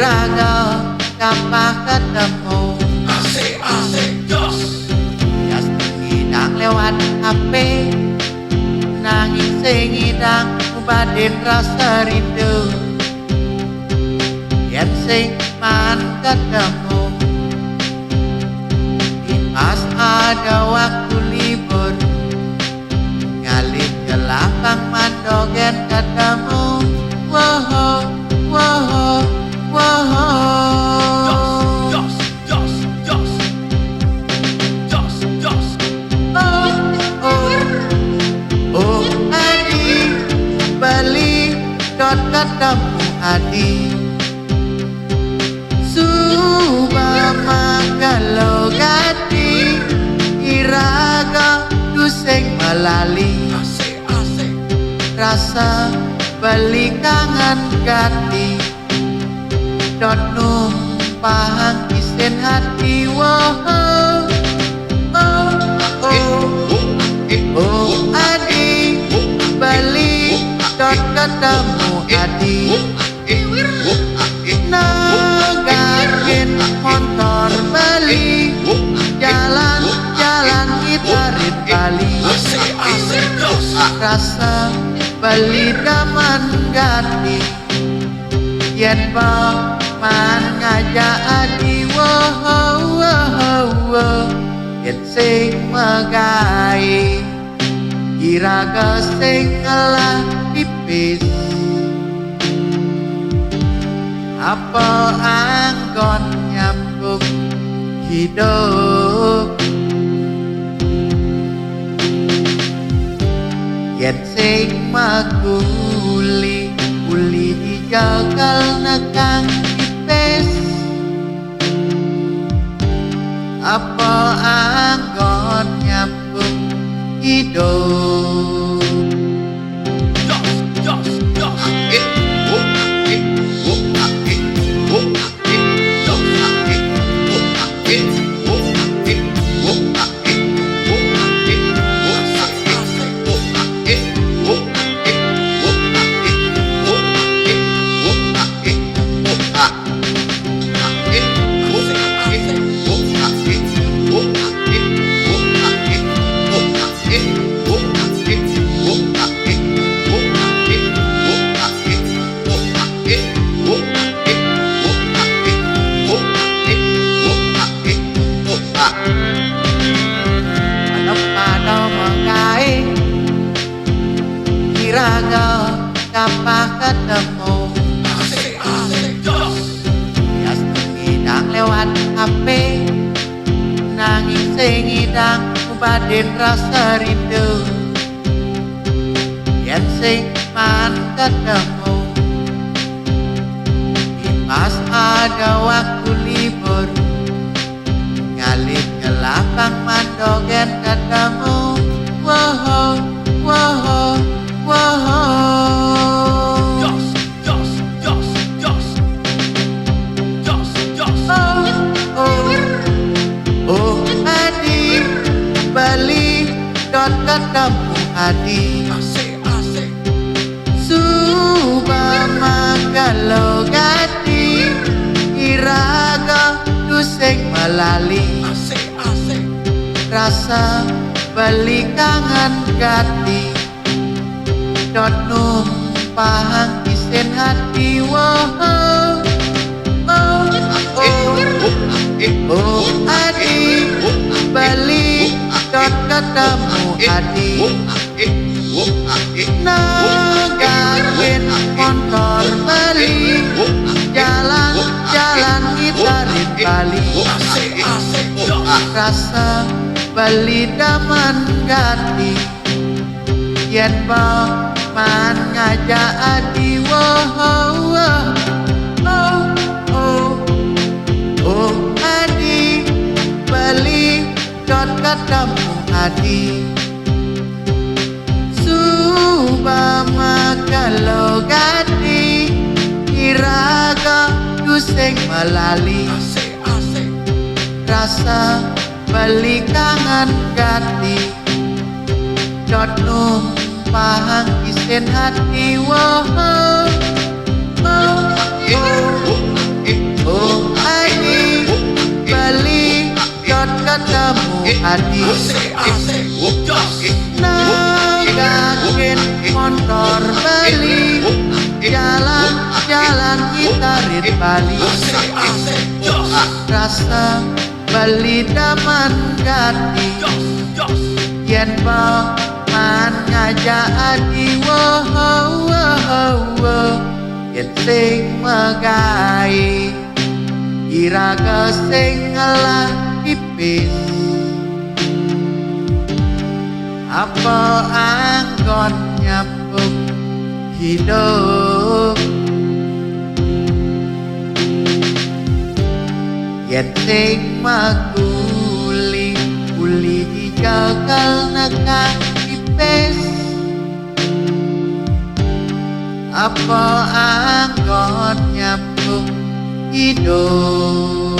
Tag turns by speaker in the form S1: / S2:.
S1: Iraga kapah ketemu
S2: Asik jos.
S1: jas ngidang lewat HP nangis sing ngidang ubadin rasa rindu yen sing man ketemu di pas ada waktu libur ngalih ke lapang mandogen ketemu woho woho woho
S2: Jos.
S1: Oh Adi beli dot ketemu Adi Subama kalau gati Iraga duseng melali
S2: Asik.
S1: rasa beli kangen gati dot numpang isen hati woho oh Adi beli dot ketemu Adi nagakin motor beli jalan-jalan gitarin Bali
S2: Asik jos.
S1: rasa beli daman gati yen man ngajak Adi woho yen sing megai Iraga sing ngelah pipis apa anggon nyambung hidup yen sing maguli uli dijagal nekang pipis apa anggon nyambung hidup
S2: Jos.
S1: Iraga kapah ketemu
S2: Asik jos.
S1: jas ngidang lewat HP nangis sing ngidang ubadin rasa rindu yen sing man ketemu di pas ada waktu libur ngalih ke lapang mandogen ketemu woho woho woho oh Adi beli dot ketemu Adi
S2: Asik.
S1: Subama kalau gati Iraga duseng melali
S2: Asik.
S1: rasa beli kangen gati dot numpang isen hati woho oh Adi beli dot ketemu Adi nagakin motor beli jalan-jalan gitarin Bali
S2: Asik jos.
S1: rasa beli daman gati yen man ngajak Adi woho oh Adi beli dot ketemu Adi Subama kalau gati Iraga duseng melali
S2: Asik.
S1: rasa beli kangen gati dot numpang isen hati woho adik
S2: asik, jos,
S1: nagakin motor beli jalan-jalan kita rit Bali
S2: asik, jos,
S1: rasa Bali daman gati yen man ngajak adi wow yen sing megai kira sing ngelah tipis apa angkon nyapuk hidup yen sing maguli uli dijagal nekang tipis apa angkon nyapuk hidup